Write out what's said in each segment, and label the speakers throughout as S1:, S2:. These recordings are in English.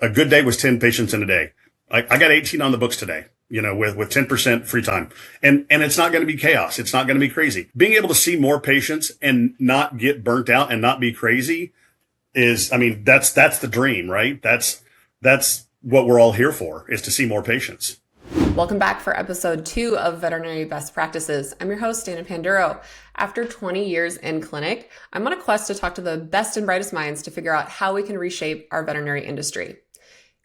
S1: a good day was 10 patients in a day. I got 18 on the books today, with 10% free time. And it's not going to be chaos. It's not going to be crazy. Being able to see more patients and not get burnt out and not be crazy that's the dream, right? That's what we're all here for, is to see more patients.
S2: Welcome back for episode 2 of Veterinary Best Practices. I'm your host, Dana Panduro. After 20 years in clinic, I'm on a quest to talk to the best and brightest minds to figure out how we can reshape our veterinary industry.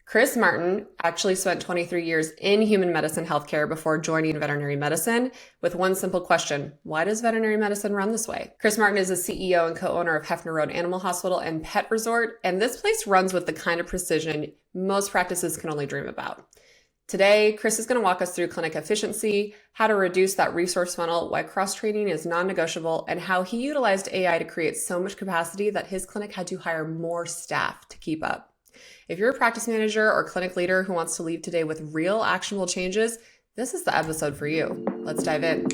S2: Chris Martin actually spent 23 years in human medicine healthcare before joining veterinary medicine with one simple question: why does veterinary medicine run this way? Chris Martin is the CEO and co-owner of Hefner Road Animal Hospital and Pet Resort, and this place runs with the kind of precision most practices can only dream about. Today, Chris is going to walk us through clinic efficiency, how to reduce that resource funnel, why cross-training is non-negotiable, and how he utilized AI to create so much capacity that his clinic had to hire more staff to keep up. If you're a practice manager or clinic leader who wants to leave today with real actionable changes, this is the episode for you. Let's dive in.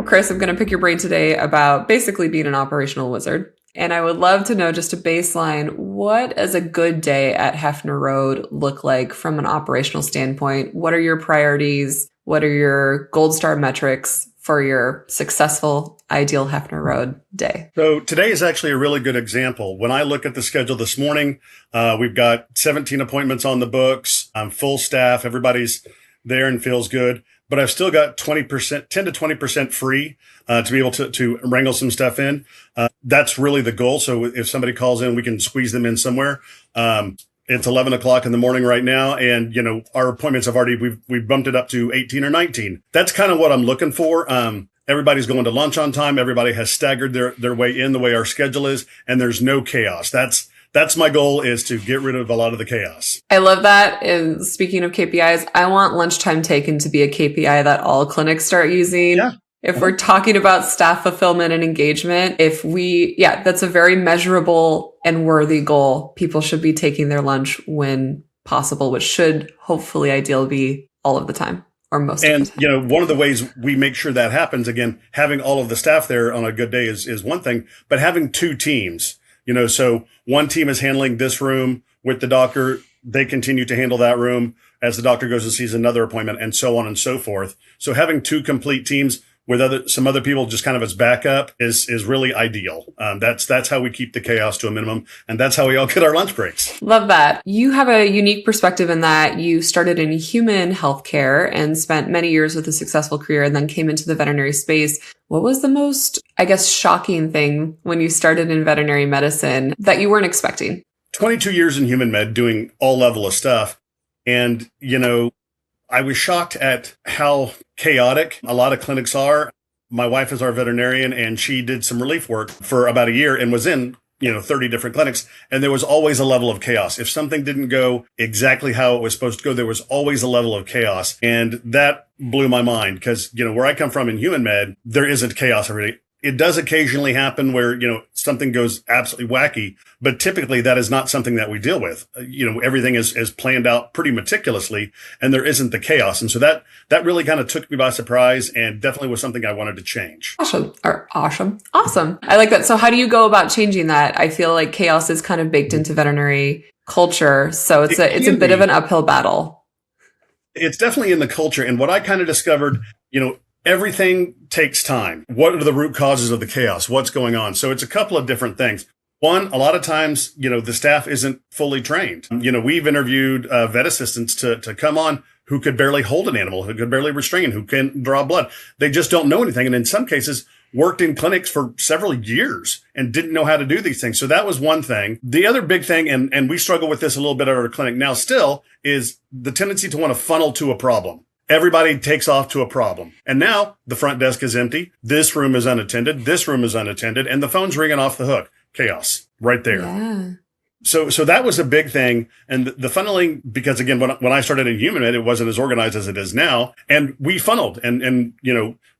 S2: Chris, I'm going to pick your brain today about basically being an operational wizard. And I would love to know, just a baseline, what does a good day at Hefner Road look like from an operational standpoint? What are your priorities? What are your gold star metrics for your successful, ideal Hefner Road day?
S1: So today is actually a really good example. When I look at the schedule this morning, we've got 17 appointments on the books. I'm full staff. Everybody's there and feels good. But I've still got 20%, 10 to 20% free to be able to wrangle some stuff in. That's really the goal. So if somebody calls in, we can squeeze them in somewhere. It's 11 o'clock in the morning right now. And, our appointments we've bumped it up to 18 or 19. That's kind of what I'm looking for. Everybody's going to lunch on time. Everybody has staggered their way in the way our schedule is, and there's no chaos. That's my goal, is to get rid of a lot of the chaos.
S2: I love that. And speaking of KPIs, I want lunchtime taken to be a KPI that all clinics start using.
S1: Yeah.
S2: If we're talking about staff fulfillment and engagement, that's a very measurable and worthy goal. People should be taking their lunch when possible, which should hopefully ideally be all of the time or most of the time.
S1: And, one of the ways we make sure that happens, again, having all of the staff there on a good day is one thing, but having two teams. So one team is handling this room with the doctor. They continue to handle that room as the doctor goes and sees another appointment, and so on and so forth. So having two complete teams with some other people just kind of as backup is really ideal. That's how we keep the chaos to a minimum. And that's how we all get our lunch breaks.
S2: Love that. You have a unique perspective in that you started in human healthcare and spent many years with a successful career and then came into the veterinary space. What was the most, shocking thing when you started in veterinary medicine that you weren't expecting?
S1: 22 years in human med doing all level of stuff. And, I was shocked at how chaotic a lot of clinics are. My wife is our veterinarian, and she did some relief work for about a year and was in, 30 different clinics. And there was always a level of chaos. If something didn't go exactly how it was supposed to go, there was always a level of chaos. And that blew my mind because, where I come from in human med, there isn't chaos every day. It does occasionally happen where, something goes absolutely wacky, but typically that is not something that we deal with. Everything is planned out pretty meticulously, and there isn't the chaos. And so that really kind of took me by surprise, and definitely was something I wanted to change.
S2: Awesome. I like that. So how do you go about changing that? I feel like chaos is kind of baked into veterinary culture. So it's a bit of an uphill battle.
S1: It's definitely in the culture. And what I kind of discovered, everything takes time. What are the root causes of the chaos? What's going on? So it's a couple of different things. One, a lot of times, the staff isn't fully trained. We've interviewed vet assistants to come on who could barely hold an animal, who could barely restrain, who can draw blood. They just don't know anything. And in some cases, worked in clinics for several years and didn't know how to do these things. So that was one thing. The other big thing, and we struggle with this a little bit at our clinic now still, is the tendency to want to funnel to a problem. Everybody takes off to a problem. And now the front desk is empty. This room is unattended. This room is unattended. And the phone's ringing off the hook. Chaos right there.
S2: Yeah.
S1: So that was a big thing. And the funneling, because again, when I started in human med, it wasn't as organized as it is now. And we funneled and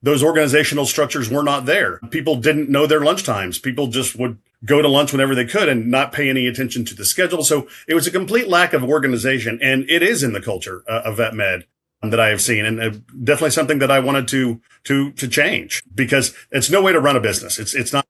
S1: those organizational structures were not there. People didn't know their lunch times. People just would go to lunch whenever they could and not pay any attention to the schedule. So it was a complete lack of organization. And it is in the culture of vet med. that I have seen, and definitely something that I wanted to change, because it's no way to run a business. It's not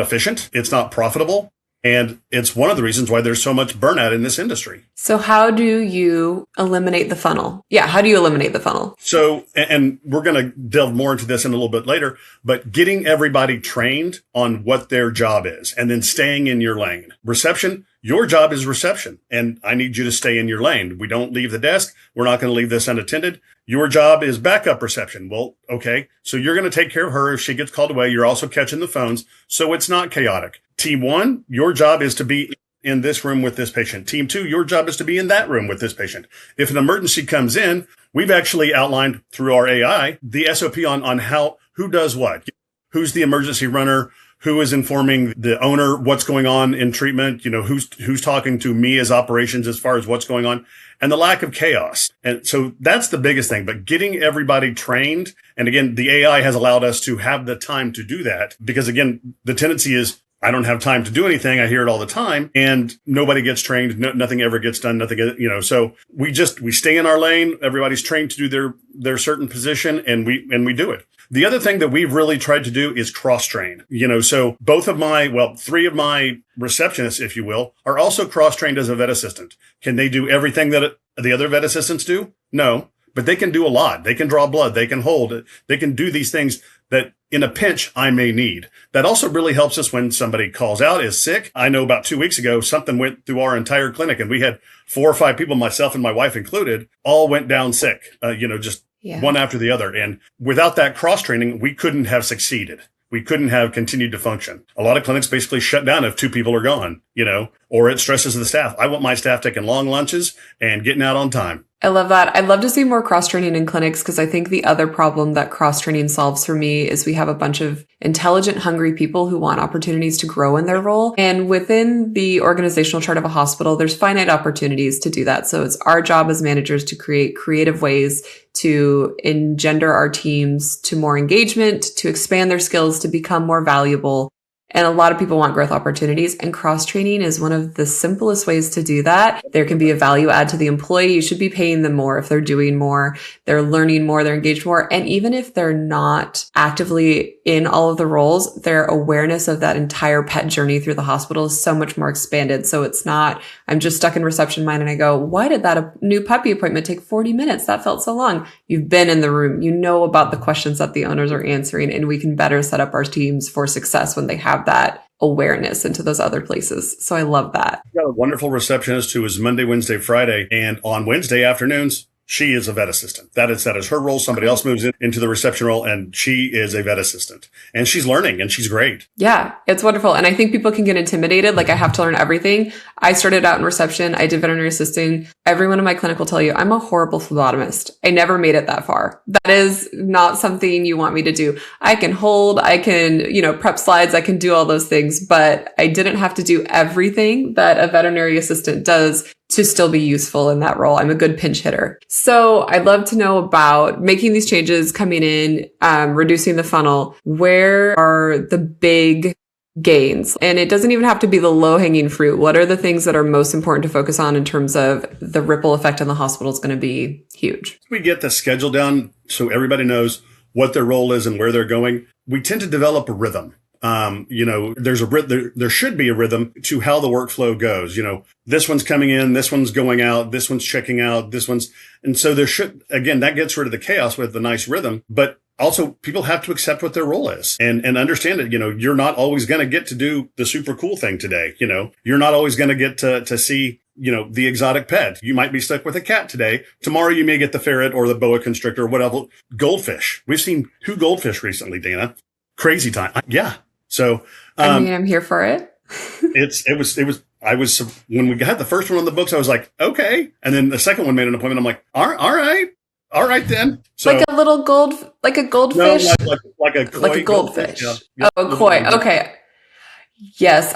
S1: efficient. It's not profitable. And it's one of the reasons why there's so much burnout in this industry.
S2: So how do you eliminate the funnel? Yeah. How do you eliminate the funnel?
S1: So, and we're going to delve more into this in a little bit later, but getting everybody trained on what their job is and then staying in your lane. Reception, your job is reception, and I need you to stay in your lane. We don't leave the desk. We're not going to leave this unattended. Your job is backup reception. Well, okay. So you're going to take care of her if she gets called away. You're also catching the phones, so it's not chaotic. Team 1, your job is to be in this room with this patient. Team 2, your job is to be in that room with this patient. If an emergency comes in, we've actually outlined through our AI the SOP on who does what. Who's the emergency runner? Who is informing the owner what's going on in treatment? Who's talking to me as operations as far as what's going on, and the lack of chaos. And so that's the biggest thing, but getting everybody trained. And again, the AI has allowed us to have the time to do that, because again, the tendency is, I don't have time to do anything. I hear it all the time, and nobody gets trained. Nothing ever gets done. So we stay in our lane. Everybody's trained to do their certain position, and we do it. The other thing that we've really tried to do is cross-train. So three of my receptionists, if you will, are also cross-trained as a vet assistant. Can they do everything that the other vet assistants do? No, but they can do a lot. They can draw blood. They can hold. They can do these things that in a pinch I may need. That also really helps us when somebody calls out, is sick. I know about 2 weeks ago, something went through our entire clinic, and we had 4 or 5 people, myself and my wife included, all went down sick, one after the other. And without that cross training, we couldn't have succeeded. We couldn't have continued to function. A lot of clinics basically shut down if 2 people are gone, or it stresses the staff. I want my staff taking long lunches and getting out on time.
S2: I love that. I'd love to see more cross-training in clinics, because I think the other problem that cross-training solves for me is we have a bunch of intelligent, hungry people who want opportunities to grow in their role. And within the organizational chart of a hospital, there's finite opportunities to do that. So it's our job as managers to create creative ways to engender our teams to more engagement, to expand their skills, to become more valuable. And a lot of people want growth opportunities, and cross-training is one of the simplest ways to do that. There can be a value add to the employee. You should be paying them more if they're doing more, they're learning more, they're engaged more. And even if they're not actively in all of the roles, their awareness of that entire pet journey through the hospital is so much more expanded. So it's not, I'm just stuck in reception mind and I go, why did that new puppy appointment take 40 minutes? That felt so long. You've been in the room. You know about the questions that the owners are answering, and we can better set up our teams for success when they have that awareness into those other places. So I love that.
S1: We've got a wonderful receptionist who is Monday, Wednesday, Friday, and on Wednesday afternoons, she is a vet assistant. That is her role. Somebody else moves into the reception role, and she is a vet assistant. And she's learning, and she's great.
S2: Yeah, it's wonderful. And I think people can get intimidated. Like, I have to learn everything. I started out in reception. I did veterinary assisting. Everyone in my clinic will tell you I'm a horrible phlebotomist. I never made it that far. That is not something you want me to do. I can hold, I can, prep slides, I can do all those things, but I didn't have to do everything that a veterinary assistant does to still be useful in that role. I'm a good pinch hitter. So I'd love to know about making these changes, coming in, reducing the funnel. Where are the big gains? And it doesn't even have to be the low-hanging fruit. What are the things that are most important to focus on in terms of the ripple effect in the hospital is going to be huge?
S1: We get the schedule down so everybody knows what their role is and where they're going. We tend to develop a rhythm. There should be a rhythm to how the workflow goes. This one's coming in, this one's going out, this one's checking out, and so that gets rid of the chaos with the nice rhythm. But also, people have to accept what their role is and understand it. You're not always going to get to do the super cool thing today. You're not always going to get to see, the exotic pet. You might be stuck with a cat today. Tomorrow you may get the ferret or the boa constrictor or whatever. Goldfish. We've seen 2 goldfish recently, Dana. Crazy time. Yeah. So,
S2: I'm here for it.
S1: When we had the first one on the books, I was like, okay. And then the second one made an appointment. I'm like, all right then. So,
S2: like a goldfish?
S1: No, like a koi
S2: like a goldfish.
S1: Yeah.
S2: Oh, a koi. Okay. Yes.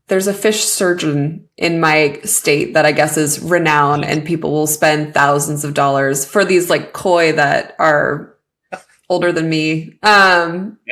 S2: There's a fish surgeon in my state that I guess is renowned, and people will spend thousands of dollars for these like koi that are older than me,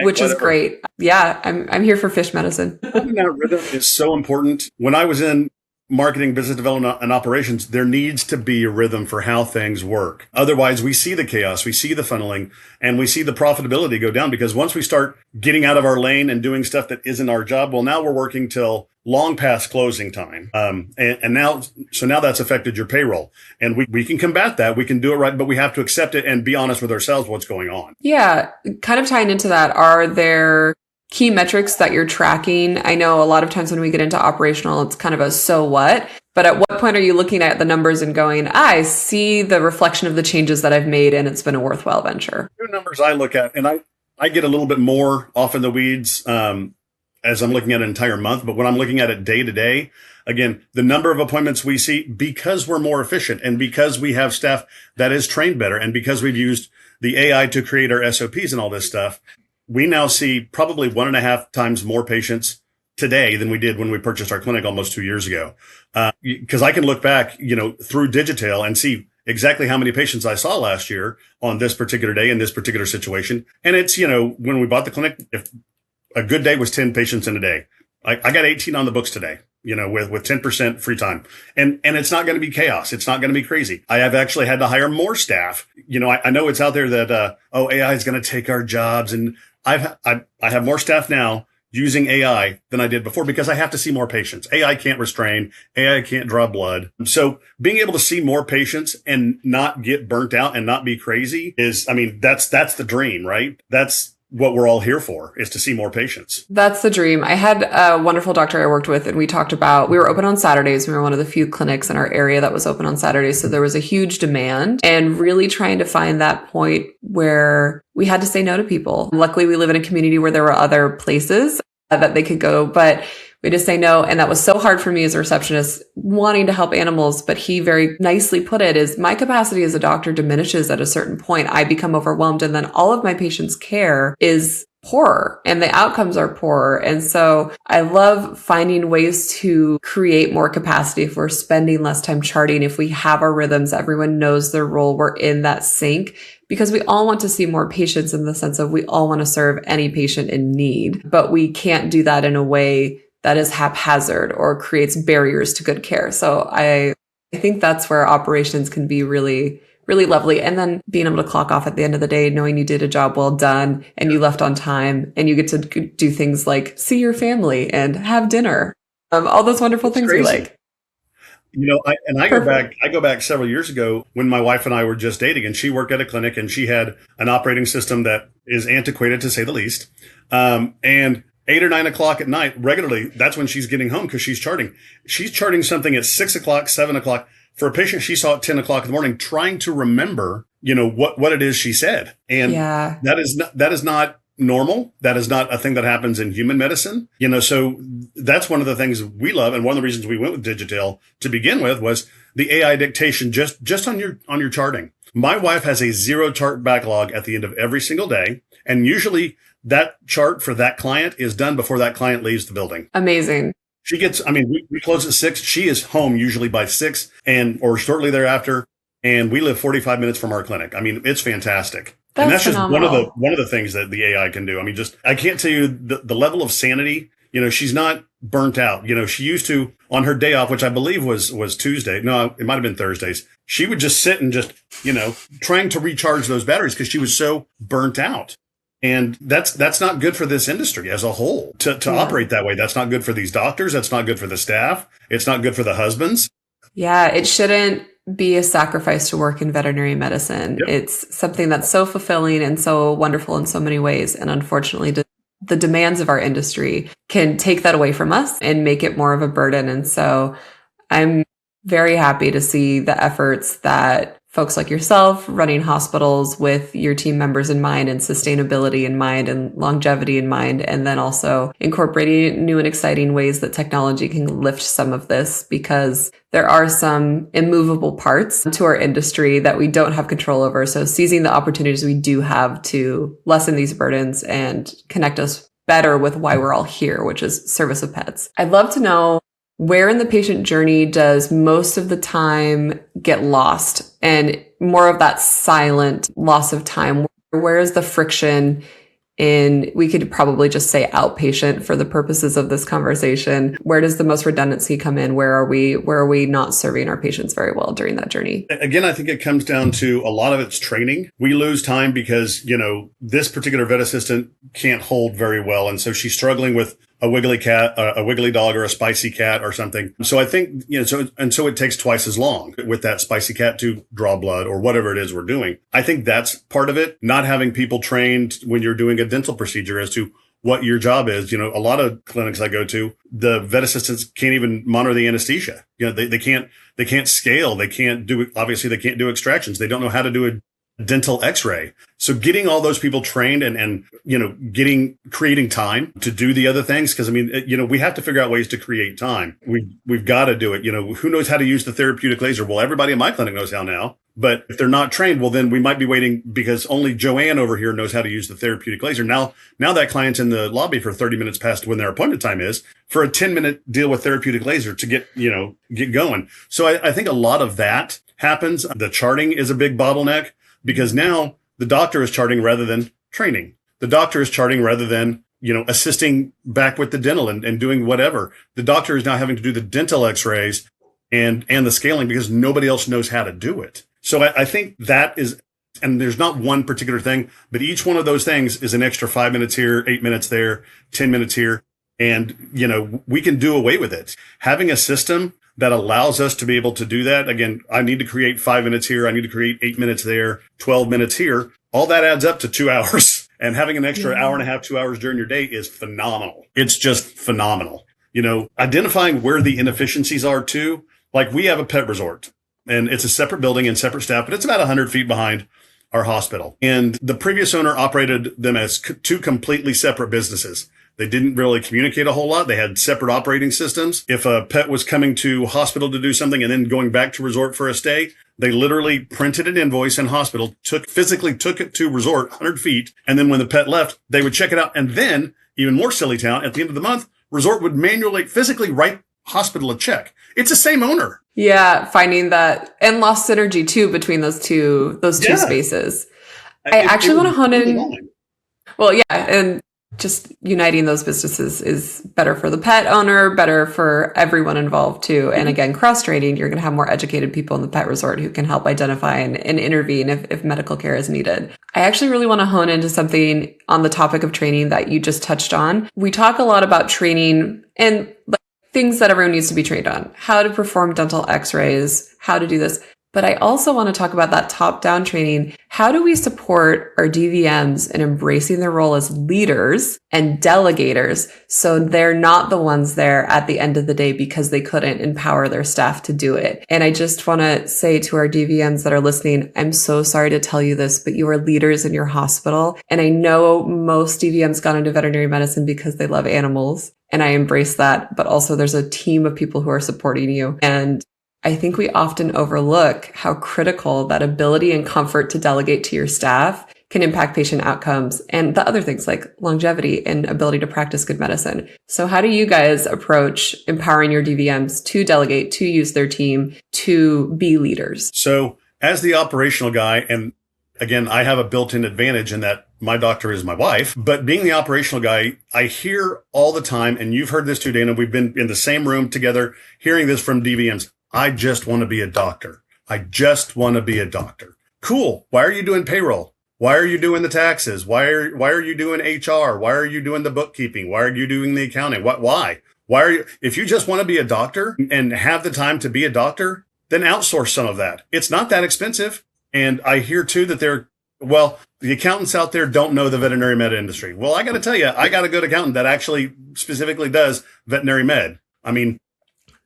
S2: which is great. Yeah, I'm here for fish medicine.
S1: That rhythm is so important. When I was in marketing, business development, and operations, there needs to be a rhythm for how things work. Otherwise, we see the chaos, we see the funneling, and we see the profitability go down, because once we start getting out of our lane and doing stuff that isn't our job, well, now we're working till long past closing time. And now that's affected your payroll, and we can combat that. We can do it right, but we have to accept it and be honest with ourselves what's going on.
S2: Yeah. Kind of tying into that, are there key metrics that you're tracking? I know a lot of times when we get into operational, it's kind of a so what, but at what point are you looking at the numbers and going, I see the reflection of the changes that I've made and it's been a worthwhile venture?
S1: Two numbers I look at, and I get a little bit more off in the weeds as I'm looking at an entire month, but when I'm looking at it day to day, again, the number of appointments we see, because we're more efficient and because we have staff that is trained better, and because we've used the AI to create our SOPs and all this stuff, we now see probably 1.5 times more patients today than we did when we purchased our clinic almost 2 years ago. Because I can look back, through Digitail and see exactly how many patients I saw last year on this particular day in this particular situation. And it's, when we bought the clinic, if a good day was 10 patients in a day, I got 18 on the books today, with 10% free time. And it's not going to be chaos. It's not going to be crazy. I have actually had to hire more staff. I know it's out there that, AI is going to take our jobs, and I have more staff now using AI than I did before, because I have to see more patients. AI can't restrain. AI can't draw blood. So being able to see more patients and not get burnt out and not be crazy that's the dream, right? That's what we're all here for, is to see more patients.
S2: That's the dream. I had a wonderful doctor I worked with, and we talked about, we were open on Saturdays. We were one of the few clinics in our area that was open on Saturdays. So there was a huge demand, and really trying to find that point where we had to say no to people. Luckily, we live in a community where there were other places that they could go, but we just say no. And that was so hard for me as a receptionist, wanting to help animals. But he very nicely put it is, my capacity as a doctor diminishes at a certain point. I become overwhelmed, and then all of my patients' care is poorer and the outcomes are poorer. And so I love finding ways to create more capacity. If we're spending less time charting, if we have our rhythms, everyone knows their role, we're in that sync, because we all want to see more patients, in the sense of we all want to serve any patient in need, but we can't do that in a way that is haphazard or creates barriers to good care. So I think that's where operations can be really, really lovely. And then being able to clock off at the end of the day, knowing you did a job well done and you left on time, and you get to do things like see your family and have dinner. All those wonderful things we like.
S1: I go back several years ago when my wife and I were just dating, and she worked at a clinic, and she had an operating system that is antiquated, to say the least. And 8 or 9 o'clock at night, regularly, that's when she's getting home, because she's charting. She's charting something at 6 o'clock, 7 o'clock for a patient she saw at 10 o'clock in the morning, trying to remember, what it is she said. And that is not normal. That is not a thing that happens in human medicine. So that's one of the things we love. And one of the reasons we went with Digitail to begin with was the AI dictation just on your charting. My wife has a 0 chart backlog at the end of every single day. And usually that chart for that client is done before that client leaves the building.
S2: Amazing.
S1: She gets, we close at 6. She is home usually by 6 or shortly thereafter. And we live 45 minutes from our clinic. It's fantastic. That's phenomenal. Just one of the things that the AI can do. I can't tell you the level of sanity. She's not burnt out. She used to, on her day off, which I believe was Tuesday. No, it might've been Thursdays. She would just sit and just, trying to recharge those batteries, because she was so burnt out. And that's not good for this industry as a whole to operate that way. That's not good for these doctors. That's not good for the staff. It's not good for the husbands. Yeah.
S2: It shouldn't be a sacrifice to work in veterinary medicine. Yep. It's something that's so fulfilling and so wonderful in so many ways. And unfortunately, the demands of our industry can take that away from us and make it more of a burden. And so I'm very happy to see the efforts that folks like yourself running hospitals with your team members in mind, and sustainability in mind, and longevity in mind, and then also incorporating new and exciting ways that technology can lift some of this, because there are some immovable parts to our industry that we don't have control over. So seizing the opportunities we do have to lessen these burdens and connect us better with why we're all here, which is service of pets. I'd love to know, where in the patient journey does most of the time get lost, and more of that silent loss of time? Where is the friction in, we could probably just say outpatient for the purposes of this conversation? Where does the most redundancy come in? Where are we not serving our patients very well during that journey?
S1: Again, I think it comes down to a lot of it's training. We lose time because, this particular vet assistant can't hold very well. And so she's struggling with a wiggly cat, a wiggly dog, or a spicy cat or something. So I think, so it takes twice as long with that spicy cat to draw blood or whatever it is we're doing. I think that's part of it. Not having people trained when you're doing a dental procedure as to what your job is. A lot of clinics I go to, the vet assistants can't even monitor the anesthesia. They can't scale. They can't do extractions. They don't know how to do a dental x-ray. So getting all those people trained and creating time to do the other things. Cause we have to figure out ways to create time. We've got to do it. Who knows how to use the therapeutic laser? Well, everybody in my clinic knows how now, but if they're not trained, well, then we might be waiting because only Joanne over here knows how to use the therapeutic laser. Now that client's in the lobby for 30 minutes past when their appointment time is for a 10-minute deal with therapeutic laser to get going. So I think a lot of that happens. The charting is a big bottleneck. Because now the doctor is charting rather than training. The doctor is charting rather than, assisting back with the dental and doing whatever. The doctor is now having to do the dental x-rays and the scaling because nobody else knows how to do it. So I think that is, and there's not one particular thing, but each one of those things is an extra 5 minutes here, 8 minutes there, 10 minutes here. And, we can do away with it. Having a system that allows us to be able to do that. Again, I need to create 5 minutes here. I need to create 8 minutes there, 12 minutes here. All that adds up to 2 hours. And having an extra hour and a half, 2 hours during your day is phenomenal. It's just phenomenal. Identifying where the inefficiencies are too. Like we have a pet resort and it's a separate building and separate staff, but it's about 100 feet behind our hospital. And the previous owner operated them as two completely separate businesses. They didn't really communicate a whole lot. They had separate operating systems. If a pet was coming to hospital to do something and then going back to resort for a stay, they literally printed an invoice in hospital, physically took it to resort 100 feet. And then when the pet left, they would check it out. And then, even more silly town, at the end of the month, resort would physically write hospital a check. It's the same owner.
S2: Yeah. Finding that and lost synergy too between those two spaces. I actually want to hone in. Well, yeah. And just uniting those businesses is better for the pet owner, better for everyone involved too. And again, cross-training, you're going to have more educated people in the pet resort who can help identify and intervene if medical care is needed. I actually really want to hone into something on the topic of training that you just touched on. We talk a lot about training and things that everyone needs to be trained on, how to perform dental x-rays, how to do this. But I also want to talk about that top-down training. How do we support our DVMs in embracing their role as leaders and delegators so they're not the ones there at the end of the day because they couldn't empower their staff to do it? And I just want to say to our DVMs that are listening, I'm so sorry to tell you this, but you are leaders in your hospital. And I know most DVMs got into veterinary medicine because they love animals. And I embrace that. But also there's a team of people who are supporting you. And I think we often overlook how critical that ability and comfort to delegate to your staff can impact patient outcomes and the other things like longevity and ability to practice good medicine. So how do you guys approach empowering your DVMs to delegate, to use their team, to be leaders?
S1: So as the operational guy, and again, I have a built-in advantage in that my doctor is my wife, but being the operational guy, I hear all the time, and you've heard this too, Dana, we've been in the same room together hearing this from DVMs. I just want to be a doctor. I just want to be a doctor. Cool. Why are you doing payroll? Why are you doing the taxes? Why are you doing HR? Why are you doing the bookkeeping? Why are you doing the accounting? Why are you, if you just want to be a doctor and have the time to be a doctor, then outsource some of that. It's not that expensive. And I hear too that the accountants out there don't know the veterinary med industry. Well, I got to tell you, I got a good accountant that actually specifically does veterinary med. I mean,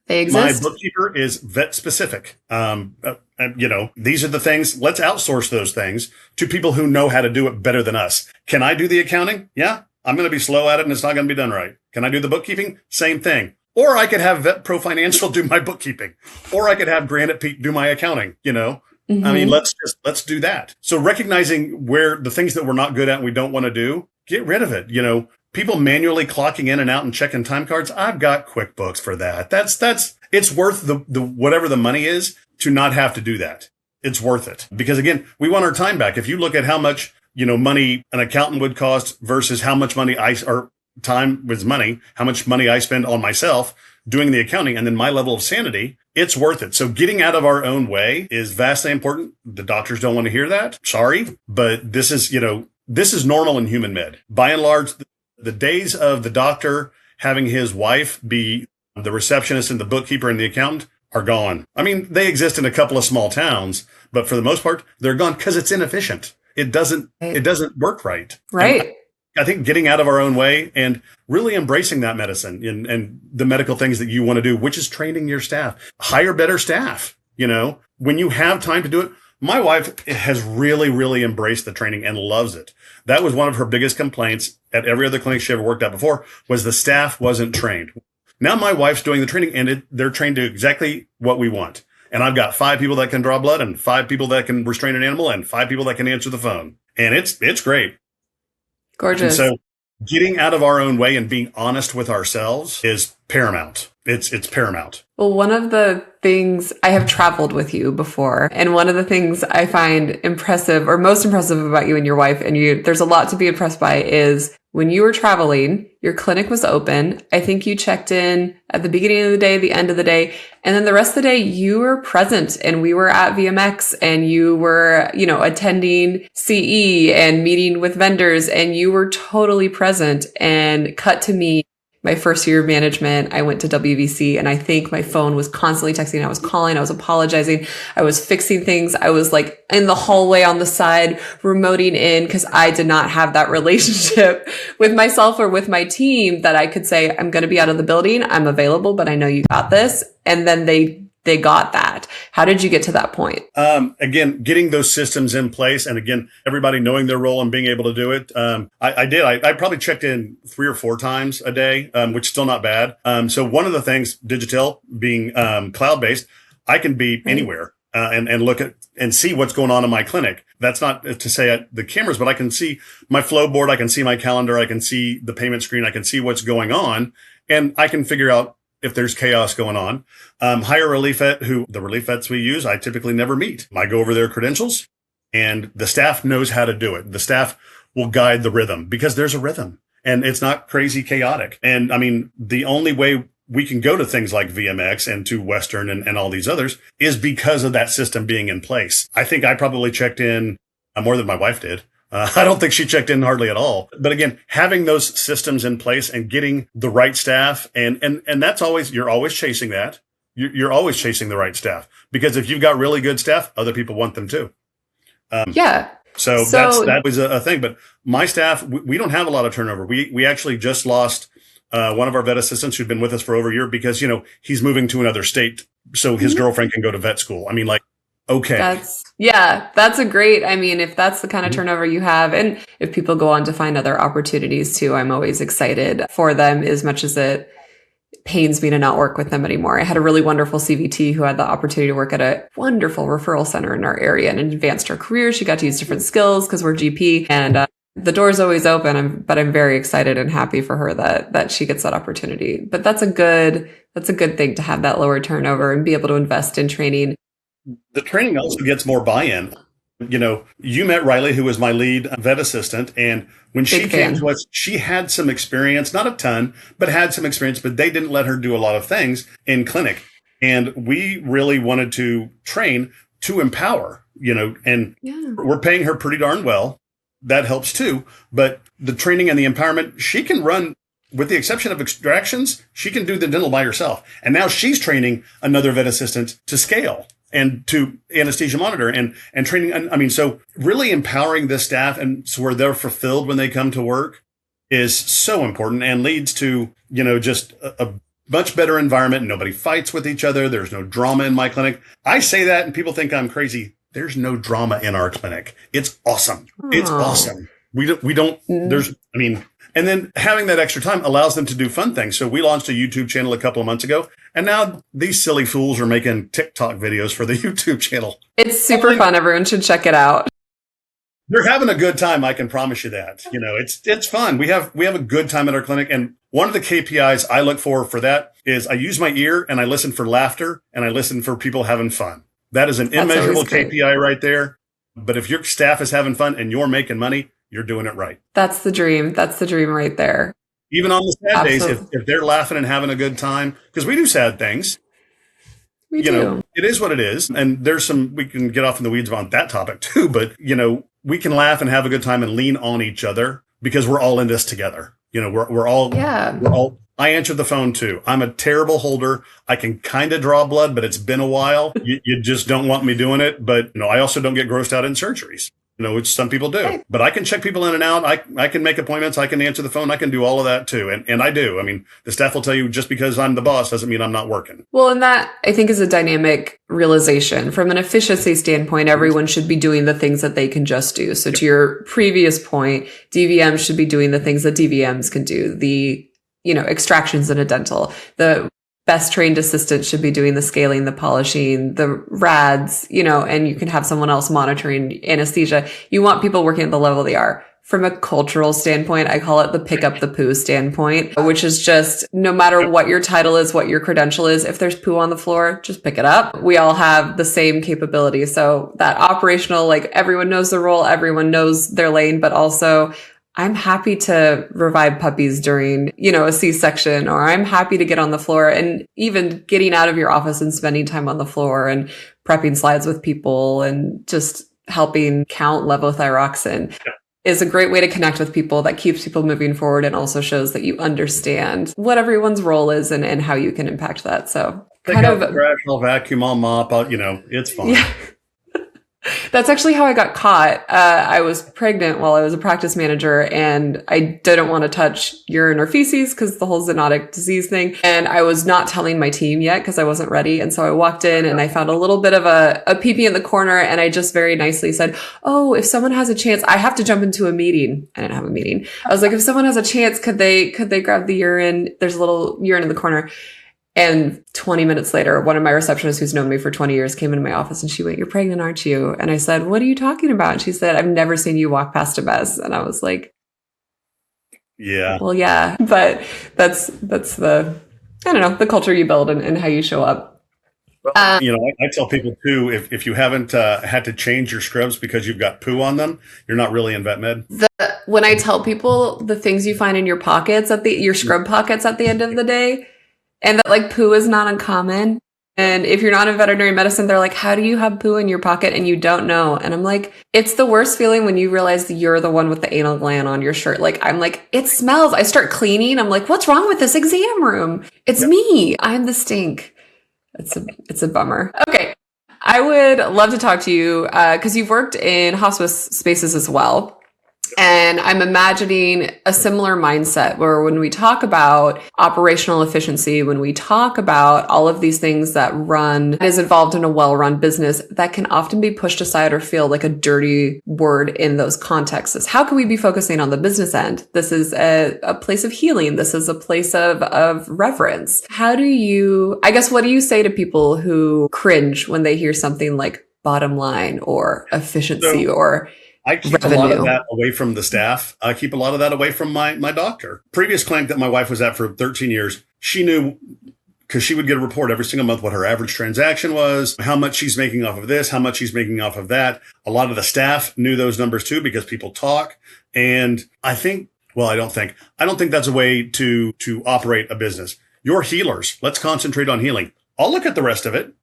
S2: they exist.
S1: My bookkeeper is vet specific. These are the things. Let's outsource those things to people who know how to do it better than us. Can I do the accounting? Yeah, I'm going to be slow at it and it's not going to be done right. Can I do the bookkeeping? Same thing. Or I could have Vet Pro Financial do my bookkeeping, or I could have Granite Peak do my accounting. Mm-hmm. I mean, let's do that. So recognizing where the things that we're not good at and we don't want to do, get rid of it. People manually clocking in and out and checking time cards. I've got QuickBooks for that. It's worth the whatever the money is to not have to do that. It's worth it because again, we want our time back. If you look at how much money an accountant would cost versus how much money or time was money, how much money I spend on myself doing the accounting, and then my level of sanity, it's worth it. So getting out of our own way is vastly important. The doctors don't want to hear that. Sorry, but this is normal in human med. By and large, the days of the doctor having his wife be the receptionist and the bookkeeper and the accountant are gone. I mean, they exist in a couple of small towns, but for the most part, they're gone because it's inefficient. It doesn't work right.
S2: Right.
S1: And I think getting out of our own way and really embracing that medicine and the medical things that you want to do, which is training your staff, hire better staff. When you have time to do it. My wife has really, really embraced the training and loves it. That was one of her biggest complaints at every other clinic she ever worked at before, was the staff wasn't trained. Now my wife's doing the training and they're trained to exactly what we want. And I've got 5 people that can draw blood and 5 people that can restrain an animal and 5 people that can answer the phone. And it's great.
S2: Gorgeous.
S1: And so getting out of our own way and being honest with ourselves is paramount. It's paramount.
S2: Well, one of the things, I have traveled with you before, and one of the things I find impressive or most impressive about you and your wife, and there's a lot to be impressed by, is when you were traveling, your clinic was open. I think you checked in at the beginning of the day, the end of the day, and then the rest of the day you were present, and we were at VMX, and you were, attending CE and meeting with vendors, and you were totally present. And cut to me, my first year of management, I went to WVC, and I think my phone was constantly texting. I was calling, I was apologizing, I was fixing things. I was like in the hallway on the side, remoting in, because I did not have that relationship with myself or with my team that I could say, I'm going to be out of the building, I'm available, but I know you got this. And then they got that. How did you get to that point?
S1: Again, getting those systems in place, and again, everybody knowing their role and being able to do it. I did. I probably checked in 3 or 4 times a day, which is still not bad. So one of the things, Digitail being cloud-based, I can be anywhere and look at and see what's going on in my clinic. That's not to say the cameras, but I can see my flow board, I can see my calendar, I can see the payment screen, I can see what's going on, and I can figure out if there's chaos going on. Hire a relief vet, the relief vets we use, I typically never meet. I go over their credentials and the staff knows how to do it. The staff will guide the rhythm because there's a rhythm and it's not crazy chaotic. And I mean, the only way we can go to things like VMX and to Western and all these others is because of that system being in place. I think I probably checked in more than my wife did. I don't think she checked in hardly at all. But again, having those systems in place and getting the right staff, and that's always, you're always chasing that. You're always chasing the right staff, because if you've got really good staff, other people want them too. So that was a thing. But my staff, we don't have a lot of turnover. We actually just lost one of our vet assistants who'd been with us for over a year because, he's moving to another state so his girlfriend can go to vet school. I mean, okay.
S2: That's a great, if that's the kind of turnover you have, and if people go on to find other opportunities too, I'm always excited for them, as much as it pains me to not work with them anymore. I had a really wonderful CVT who had the opportunity to work at a wonderful referral center in our area and advanced her career. She got to use different skills because we're GP, and the door's always open. But I'm very excited and happy for her that she gets that opportunity. But that's a good thing to have that lower turnover and be able to invest in training.
S1: The training also gets more buy-in. You met Riley, who was my lead vet assistant. And when she came to us, she had some experience, not a ton, but had some experience, but they didn't let her do a lot of things in clinic. And we really wanted to train to empower, and we're paying her pretty darn well. That helps too. But the training and the empowerment, she can run, with the exception of extractions, she can do the dental by herself. And now she's training another vet assistant to scale and to anesthesia monitor and training. So really empowering the staff and so where they're fulfilled when they come to work is so important and leads to, just a much better environment. Nobody fights with each other. There's no drama in my clinic. I say that and people think I'm crazy. There's no drama in our clinic. It's awesome. It's awesome. And then having that extra time allows them to do fun things. So we launched a YouTube channel a couple of months ago, and now these silly fools are making TikTok videos for the YouTube channel.
S2: It's super fun. Everyone should check it out.
S1: They're having a good time. I can promise you that. It's fun. We have a good time at our clinic. And one of the KPIs I look for that is I use my ear and I listen for laughter and I listen for people having fun. That is an immeasurable KPI right there. But if your staff is having fun and you're making money, you're doing it right.
S2: That's the dream. That's the dream right there.
S1: Even on the sad
S2: Absolutely.
S1: days, if they're laughing and having a good time, because we do sad things.
S2: We do.
S1: It is what it is. And there's we can get off in the weeds on that topic too, but, we can laugh and have a good time and lean on each other because we're all in this together. We're all, I answered the phone too. I'm a terrible holder. I can kind of draw blood, but it's been a while. You just don't want me doing it. But, I also don't get grossed out in surgeries. Which some people do,
S2: right.
S1: But I can check people in and out. I can make appointments. I can answer the phone. I can do all of that too. And I do. I mean, the staff will tell you just because I'm the boss doesn't mean I'm not working.
S2: Well, and that I think is a dynamic realization. From an efficiency standpoint, everyone should be doing the things that they can just do. So to your previous point, DVMs should be doing the things that DVMs can do. The, extractions in a dental, the best trained assistant should be doing the scaling, the polishing, the rads, and you can have someone else monitoring anesthesia. You want people working at the level they are. From a cultural standpoint, I call it the pick up the poo standpoint, which is just no matter what your title is, what your credential is, if there's poo on the floor, just pick it up. We all have the same capability. So that operational, everyone knows the role, everyone knows their lane, but also I'm happy to revive puppies during, a C-section, or I'm happy to get on the floor, and even getting out of your office and spending time on the floor and prepping slides with people and just helping count levothyroxine is a great way to connect with people that keeps people moving forward and also shows that you understand what everyone's role is and how you can impact that. So
S1: Take out the trash, I'll vacuum, I'll mop, it's fine.
S2: Yeah. That's actually how I got caught. I was pregnant while I was a practice manager, and I didn't want to touch urine or feces because the whole zoonotic disease thing. And I was not telling my team yet because I wasn't ready. And so I walked in and I found a little bit of a pee-pee in the corner, and I just very nicely said, "Oh, if someone has a chance, I have to jump into a meeting." I didn't have a meeting. I was like, "If someone has a chance, could they grab the urine? There's a little urine in the corner." And 20 minutes later, one of my receptionists who's known me for 20 years came into my office and she went, "You're pregnant, aren't you?" And I said, "What are you talking about?" And she said, "I've never seen you walk past a mess." And I was like,
S1: yeah,
S2: well, yeah, but that's the, I don't know, the culture you build and how you show up.
S1: I tell people too, if you haven't had to change your scrubs because you've got poo on them, you're not really in vet med.
S2: When I tell people the things you find in your pockets your scrub pockets at the end of the day, and that poo is not uncommon. And if you're not in veterinary medicine, they're like, "How do you have poo in your pocket and you don't know?" And I'm like, it's the worst feeling when you realize that you're the one with the anal gland on your shirt. I'm like, it smells. I start cleaning. I'm like, what's wrong with this exam room? It's me. I'm the stink. It's a bummer. Okay. I would love to talk to you because you've worked in hospice spaces as well. And I'm imagining a similar mindset where when we talk about operational efficiency, when we talk about all of these things that is involved in a well-run business, that can often be pushed aside or feel like a dirty word in those contexts. Is how can we be focusing on the business end? This is a place of healing. This is a place of reverence. What do you say to people who cringe when they hear something like bottom line or efficiency or
S1: I keep revenue? A lot of that away from the staff. I keep a lot of that away from my doctor. Previous clinic that my wife was at for 13 years, she knew, because she would get a report every single month, what her average transaction was, how much she's making off of this, how much she's making off of that. A lot of the staff knew those numbers too, because people talk. And I don't think that's a way to operate a business. You're healers. Let's concentrate on healing. I'll look at the rest of it.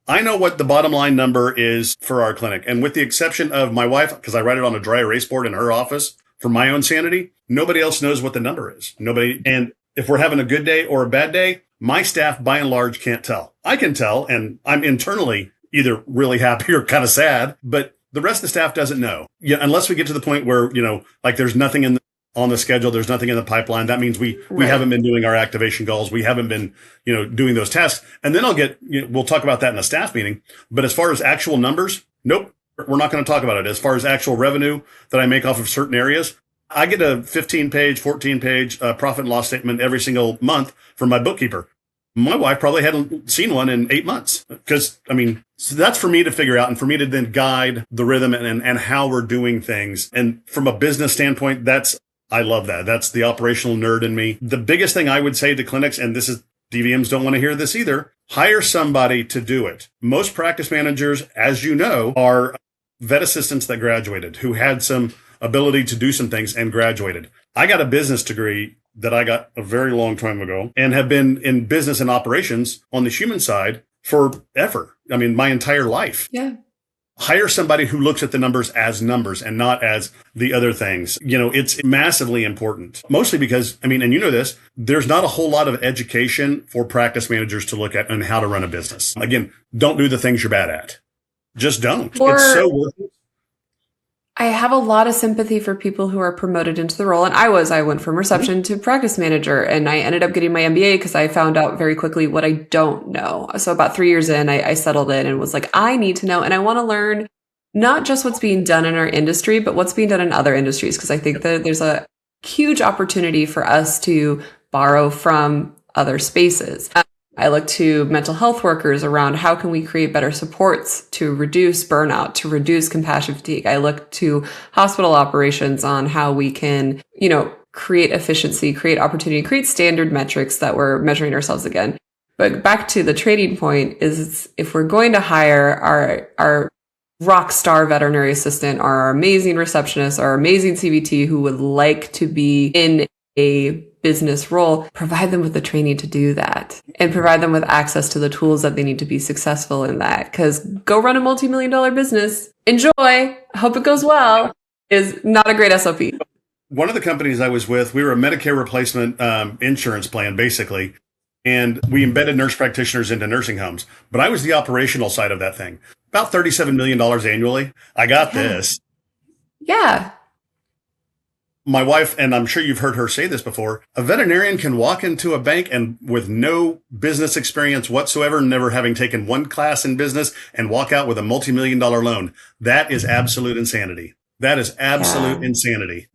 S1: I know what the bottom line number is for our clinic. And with the exception of my wife, because I write it on a dry erase board in her office for my own sanity, nobody else knows what the number is. Nobody. And if we're having a good day or a bad day, my staff by and large can't tell. I can tell, and I'm internally either really happy or kind of sad, but the rest of the staff doesn't know. Unless we get to the point where, there's nothing on the schedule, there's nothing in the pipeline. That means we haven't been doing our activation goals. We haven't been, doing those tasks. And then we'll talk about that in a staff meeting. But as far as actual numbers, nope, we're not going to talk about it. As far as actual revenue that I make off of certain areas, I get a 15-page, 14-page profit and loss statement every single month from my bookkeeper. My wife probably hadn't seen one in 8 months so that's for me to figure out and for me to then guide the rhythm and how we're doing things. And from a business standpoint, I love that. That's the operational nerd in me. The biggest thing I would say to clinics, and DVMs don't want to hear this either, hire somebody to do it. Most practice managers, as you know, are vet assistants that graduated who had some ability to do some things and graduated. I got a business degree that I got a very long time ago and have been in business and operations on the human side forever. I mean, my entire life.
S2: Yeah.
S1: Hire somebody who looks at the numbers as numbers and not as the other things. It's massively important, mostly because, and you know this, there's not a whole lot of education for practice managers to look at on how to run a business. Again, don't do the things you're bad at. Just don't. It's so worth it.
S2: I have a lot of sympathy for people who are promoted into the role. And I went from reception to practice manager, and I ended up getting my MBA because I found out very quickly what I don't know. So about 3 years in, I settled in and was like, I need to know. And I want to learn not just what's being done in our industry, but what's being done in other industries. Because I think that there's a huge opportunity for us to borrow from other spaces. I look to mental health workers around how can we create better supports to reduce burnout, to reduce compassion fatigue. I look to hospital operations on how we can, create efficiency, create opportunity, create standard metrics that we're measuring ourselves again. But back to the trading point is if we're going to hire our rock star veterinary assistant, our amazing receptionist, our amazing CVT who would like to be in a business role, provide them with the training to do that and provide them with access to the tools that they need to be successful in that. Because go run a multi-million-dollar business, enjoy, hope it goes well, is not a great SOP.
S1: One of the companies I was with, we were a Medicare replacement insurance plan, basically, and we embedded nurse practitioners into nursing homes. But I was the operational side of that thing. About $37 million annually. I got this.
S2: Yeah.
S1: My wife, and I'm sure you've heard her say this before, a veterinarian can walk into a bank and with no business experience whatsoever, never having taken one class in business, and walk out with a multi-million-dollar loan. That is absolute insanity. That is absolute insanity.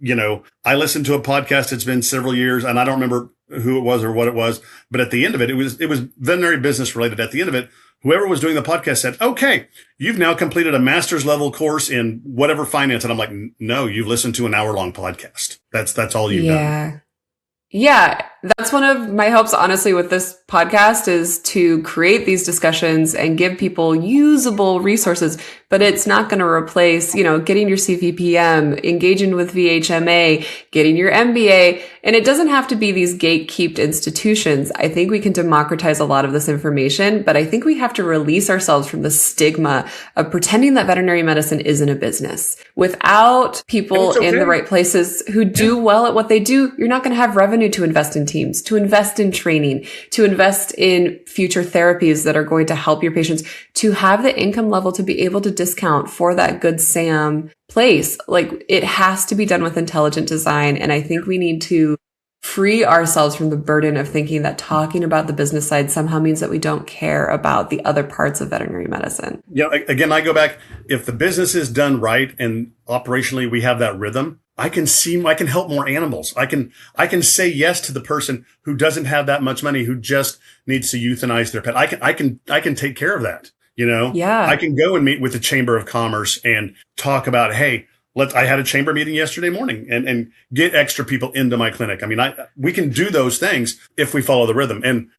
S1: I listened to a podcast. It's been several years and I don't remember who it was or what it was, but at the end of it, it was veterinary business related. At the end of it, whoever was doing the podcast said, okay, you've now completed a master's level course in whatever finance. And I'm like, no, you've listened to an hour-long podcast. That's all you've done.
S2: Yeah. That's one of my hopes, honestly, with this podcast is to create these discussions and give people usable resources, but it's not going to replace, getting your CVPM, engaging with VHMA, getting your MBA. And it doesn't have to be these gatekept institutions. I think we can democratize a lot of this information, but I think we have to release ourselves from the stigma of pretending that veterinary medicine isn't a business. Without people in the right places who do well at what they do, you're not going to have revenue to invest in teams, to invest in training, to invest in future therapies that are going to help your patients, to have the income level to be able to discount for that Good Sam place. Like it has to be done with intelligent design. And I think we need to free ourselves from the burden of thinking that talking about the business side somehow means that we don't care about the other parts of veterinary medicine.
S1: Again, I go back, if the business is done right and operationally we have that rhythm, I can help more animals. I can say yes to the person who doesn't have that much money, who just needs to euthanize their pet. I can take care of that.
S2: Yeah.
S1: I can go and meet with the Chamber of Commerce and talk about, hey, I had a chamber meeting yesterday morning and get extra people into my clinic. We can do those things if we follow the rhythm. And,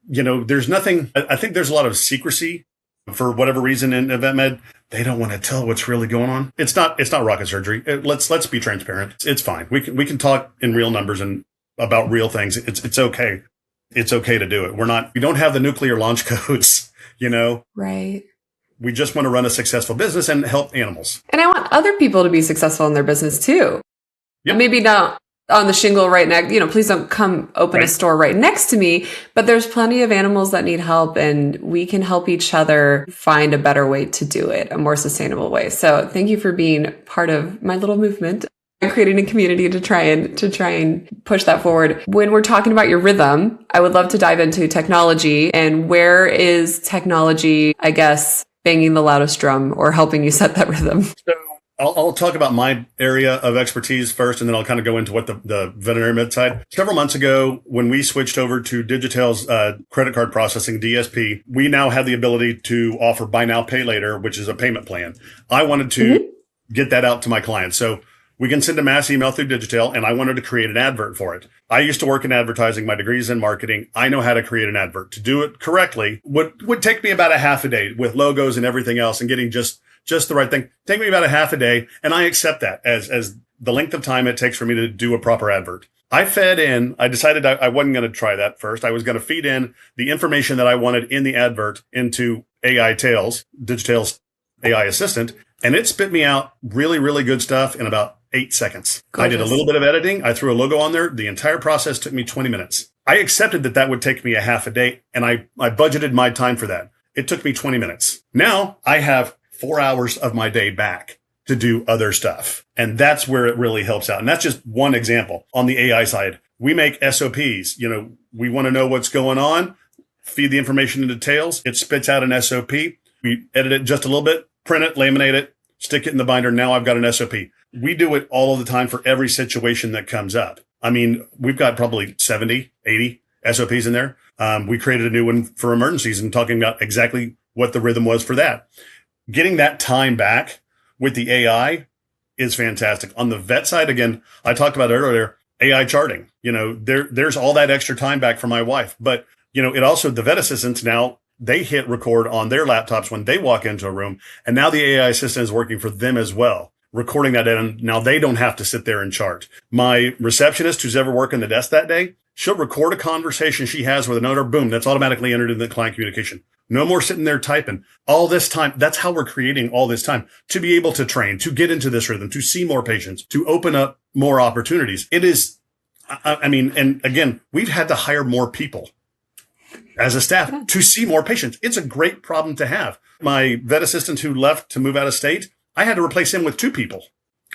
S1: there's nothing, I think there's a lot of secrecy for whatever reason in vet med. They don't want to tell what's really going on. It's not rocket surgery. Let's be transparent. It's fine. We can talk in real numbers and about real things. It's okay. It's okay to do it. We don't have the nuclear launch codes,
S2: Right.
S1: We just want to run a successful business and help animals.
S2: And I want other people to be successful in their business too.
S1: Yep.
S2: Maybe not on the shingle right next, please don't come open a store right next to me, but there's plenty of animals that need help and we can help each other find a better way to do it, a more sustainable way. So thank you for being part of my little movement and creating a community to try and push that forward. When we're talking about your rhythm, I would love to dive into technology and where is technology, I guess, banging the loudest drum or helping you set that rhythm?
S1: So I'll talk about my area of expertise first, and then I'll kind of go into what the veterinary med side. Several months ago, when we switched over to Digitail's credit card processing, DSP, we now have the ability to offer buy now, pay later, which is a payment plan. I wanted to get that out to my clients. So we can send a mass email through Digitail, and I wanted to create an advert for it. I used to work in advertising. My degree's in marketing. I know how to create an advert. To do it correctly would take me about a half a day with logos and everything else and getting just just the right thing. Take me about a half a day, and I accept that as the length of time it takes for me to do a proper advert. I decided I wasn't going to try that first. I was going to feed in the information that I wanted in the advert into Digitail's AI assistant, and it spit me out really, really good stuff in about 8 seconds. Gorgeous. I did a little bit of editing. I threw a logo on there. The entire process took me 20 minutes. I accepted that would take me a half a day, and I budgeted my time for that. It took me 20 minutes. Now I have 4 hours of my day back to do other stuff. And that's where it really helps out. And that's just one example. On the AI side, we make SOPs. We want to know what's going on, feed the information into Tails. It spits out an SOP. We edit it just a little bit, print it, laminate it, stick it in the binder. Now I've got an SOP. We do it all of the time for every situation that comes up. I mean, we've got probably 70, 80 SOPs in there. We created a new one for emergencies and talking about exactly what the rhythm was for that. Getting that time back with the AI is fantastic. On the vet side, again, I talked about earlier, AI charting. There's all that extra time back for my wife. But, it also, the vet assistants now, they hit record on their laptops when they walk into a room. And now the AI assistant is working for them as well, recording that in. Now they don't have to sit there and chart. My receptionist who's ever working the desk that day, she'll record a conversation she has with an owner. Boom, that's automatically entered in the client communication. No more sitting there typing all this time. That's how we're creating all this time to be able to train, to get into this rhythm, to see more patients, to open up more opportunities. It is, and again, we've had to hire more people as a staff to see more patients. It's a great problem to have. My vet assistant who left to move out of state, I had to replace him with 2 people.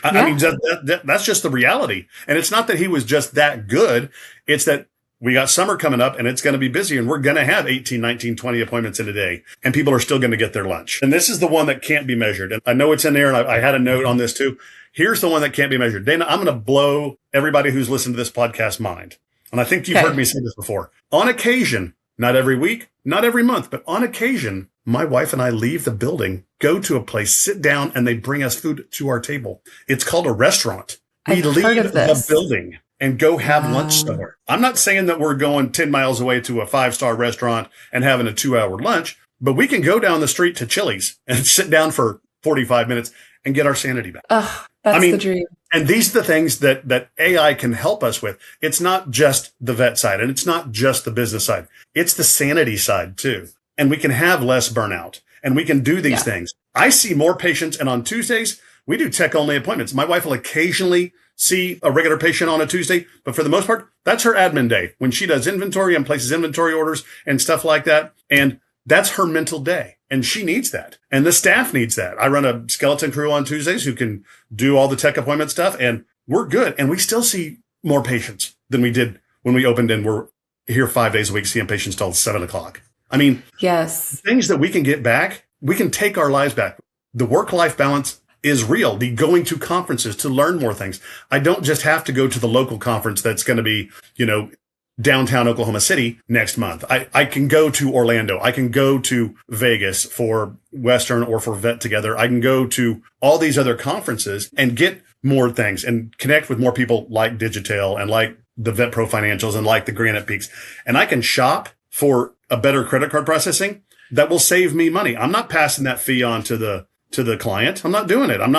S1: That's just the reality. And it's not that he was just that good. It's that we got summer coming up and it's going to be busy and we're going to have 18, 19, 20 appointments in a day and people are still going to get their lunch. And this is the one that can't be measured. And I know it's in there and I had a note on this too. Here's the one that can't be measured. Dana, I'm going to blow everybody who's listened to this podcast mind. And I think you've heard me say this before. On occasion, not every week, not every month, but on occasion, my wife and I leave the building, go to a place, sit down, and they bring us food to our table. It's called a restaurant. We leave the building and go have lunch somewhere. I'm not saying that we're going 10 miles away to a 5-star restaurant and having a 2-hour lunch, but we can go down the street to Chili's and sit down for 45 minutes and get our sanity back.
S2: That's the dream.
S1: And these are the things that AI can help us with. It's not just the vet side and it's not just the business side. It's the sanity side too. And we can have less burnout and we can do these things. I see more patients, and on Tuesdays, we do tech only appointments. My wife will occasionally see a regular patient on a Tuesday, but for the most part, that's her admin day when she does inventory and places inventory orders and stuff like that. And that's her mental day. And she needs that. And the staff needs that. I run a skeleton crew on Tuesdays who can do all the tech appointment stuff, and we're good. And we still see more patients than we did when we opened, and we're here 5 days a week seeing patients till 7 o'clock. Yes, things that we can get back, we can take our lives back. The work-life balance is real. The going to conferences to learn more things. I don't just have to go to the local conference that's going to be, downtown Oklahoma City next month. I can go to Orlando. I can go to Vegas for Western or for Vet Together. I can go to all these other conferences and get more things and connect with more people like Digitail and like the Vet Pro Financials and like the Granite Peaks. And I can shop for a better credit card processing that will save me money. I'm not passing that fee on to the client. I'm not doing it. I'm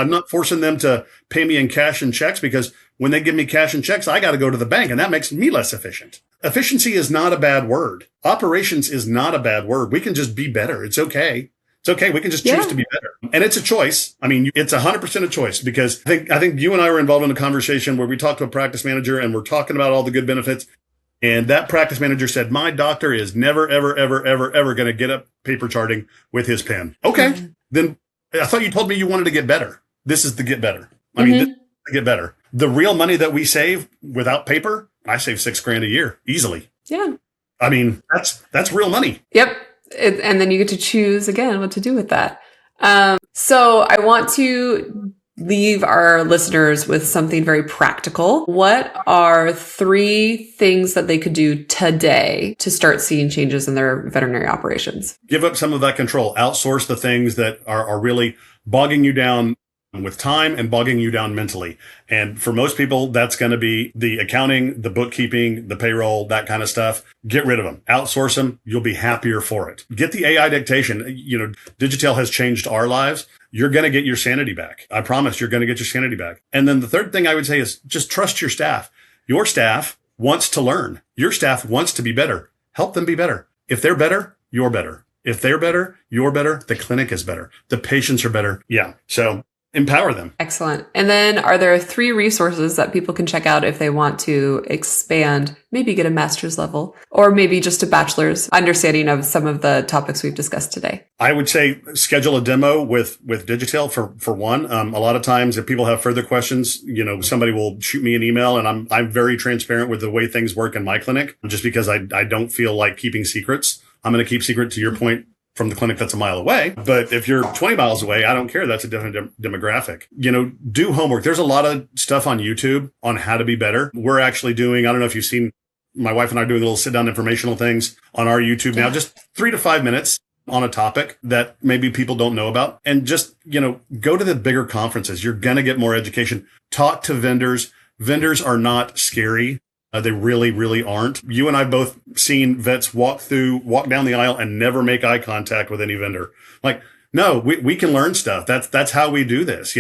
S1: not forcing them to pay me in cash and checks, because when they give me cash and checks, I got to go to the bank, and that makes me less efficient. Efficiency is not a bad word. Operations is not a bad word. We can just be better. It's okay. It's okay. We can just choose to be better. And it's a choice. It's 100% a choice, because I think you and I were involved in a conversation where we talked to a practice manager and we're talking about all the good benefits. And that practice manager said, my doctor is never, ever, ever, ever, ever going to get up paper charting with his pen. Okay. Then I thought you told me you wanted to get better. This is the get better. This is the get better. The real money that we save without paper, I save $6,000 a year easily.
S2: Yeah.
S1: That's real money.
S2: Yep. And then you get to choose again what to do with that. So I want to leave our listeners with something very practical. What are 3 things that they could do today to start seeing changes in their veterinary operations? Give
S1: up some of that control. Outsource the things that are really bogging you down with time and bogging you down mentally. And for most people, that's going to be the accounting, the bookkeeping, the payroll, that kind of stuff. Get rid of them. Outsource them. You'll be happier for it. Get the AI dictation. Digitail has changed our lives. you're going to get your sanity back. I promise you're going to get your sanity back. And then the third thing I would say is just trust your staff. Your staff wants to learn. Your staff wants to be better. Help them be better. If they're better, you're better. If they're better, you're better. The clinic is better. The patients are better. Yeah. So empower them.
S2: Excellent. And then are there 3 resources that people can check out if they want to expand, maybe get a master's level, or maybe just a bachelor's understanding of some of the topics we've discussed today?
S1: I would say schedule a demo with Digitail for one. A lot of times if people have further questions, somebody will shoot me an email, and I'm very transparent with the way things work in my clinic, just because I don't feel like keeping secrets. I'm going to keep secret, to your point, from the clinic that's a mile away. But if you're 20 miles away, I don't care. That's a different demographic. Do homework. There's a lot of stuff on YouTube on how to be better. We're actually doing, I don't know if you've seen, my wife and I are doing little sit down informational things on our YouTube now, just 3 to 5 minutes on a topic that maybe people don't know about. And just, go to the bigger conferences. You're going to get more education. Talk to vendors. Vendors are not scary. They really, really aren't. You and I both seen vets walk down the aisle and never make eye contact with any vendor. Like, no, we can learn stuff. That's how we do this.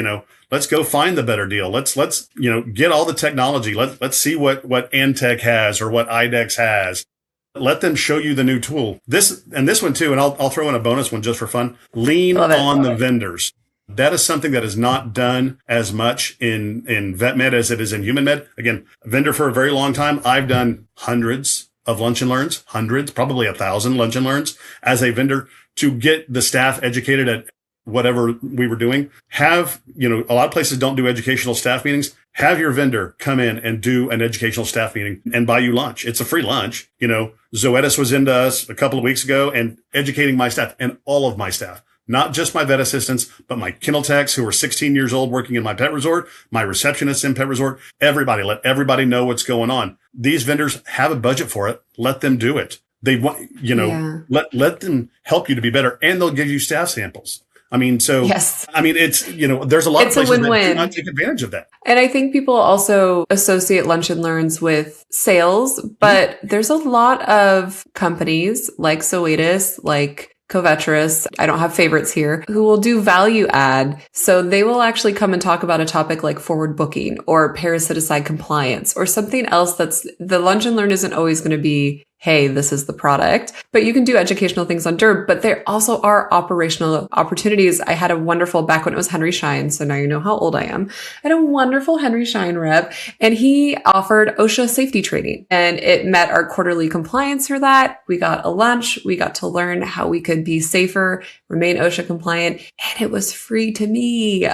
S1: Let's go find the better deal. Let's get all the technology. Let's see what Antec has or what IDEX has. Let them show you the new tool. This one too, and I'll throw in a bonus one just for fun. Lean on the vendors. That is something that is not done as much in vet med as it is in human med. Again, a vendor for a very long time. I've done hundreds of lunch and learns, probably 1,000 lunch and learns as a vendor to get the staff educated at whatever we were doing. A lot of places don't do educational staff meetings. Have your vendor come in and do an educational staff meeting and buy you lunch. It's a free lunch. Zoetis was into us a couple of weeks ago and educating my staff, and all of my staff. Not just my vet assistants, but my kennel techs who are 16 years old working in my pet resort, my receptionists in pet resort, everybody. Let everybody know what's going on. These vendors have a budget for it. Let them do it. They want, let them help you to be better, and they'll give you staff samples. Yes. It's, there's a lot of places that do not take advantage of that.
S2: And I think people also associate lunch and learns with sales, but there's a lot of companies like Zoetis, like Covetrus, I don't have favorites here, who will do value add. So they will actually come and talk about a topic like forward booking or parasiticide compliance or something else the lunch and learn isn't always going to be, hey, this is the product, but you can do educational things on DERB, but there also are operational opportunities. I had a wonderful, back when it was Henry Schein, so now you know how old I am, I had a wonderful Henry Schein rep, and he offered OSHA safety training, and it met our quarterly compliance for that. We got a lunch, we got to learn how we could be safer, remain OSHA compliant, and it was free to me,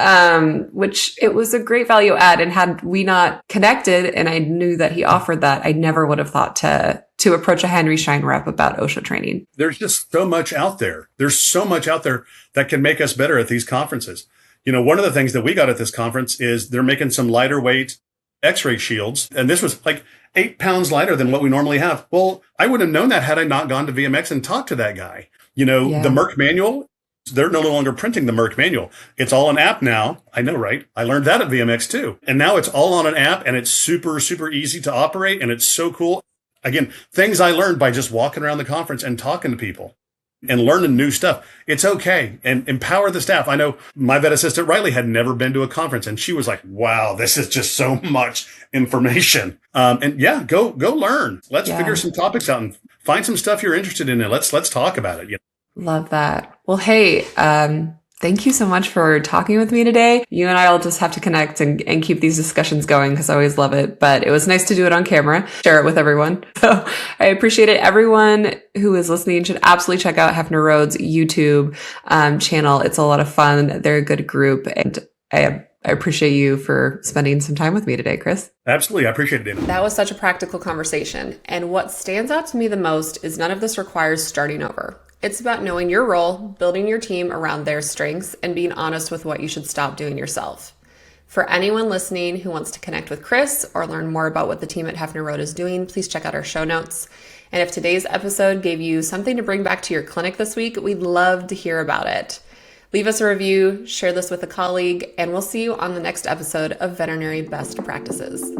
S2: which it was a great value add. And had we not connected and I knew that he offered that, I never would have thought to approach a Henry Schein rep about OSHA training.
S1: There's just so much out there. There's so much out there that can make us better at these conferences. One of the things that we got at this conference is they're making some lighter weight x-ray shields. And this was like 8 pounds lighter than what we normally have. Well, I would have known that had I not gone to VMX and talked to that guy. The Merck manual, they're no longer printing the Merck manual. It's all an app now. I know, right? I learned that at VMX too. And now it's all on an app, and it's super, super easy to operate. And it's so cool. Again, things I learned by just walking around the conference and talking to people and learning new stuff. It's okay. And empower the staff. I know my vet assistant, Riley, had never been to a conference, and she was like, wow, this is just so much information. Go learn. Let's figure some topics out and find some stuff you're interested in. And let's talk about it.
S2: Love that. Well, hey, thank you so much for talking with me today. You and I will just have to connect and keep these discussions going because I always love it. But it was nice to do it on camera, share it with everyone. So I appreciate it. Everyone who is listening should absolutely check out Hefner Road's YouTube channel. It's a lot of fun. They're a good group. And I appreciate you for spending some time with me today, Chris.
S1: Absolutely. I appreciate it, Dana.
S2: That was such a practical conversation. And what stands out to me the most is none of this requires starting over. It's about knowing your role, building your team around their strengths, and being honest with what you should stop doing yourself. For anyone listening who wants to connect with Chris or learn more about what the team at Hefner Road is doing, please check out our show notes. And if today's episode gave you something to bring back to your clinic this week, we'd love to hear about it. Leave us a review, share this with a colleague, and we'll see you on the next episode of Veterinary Best Practices.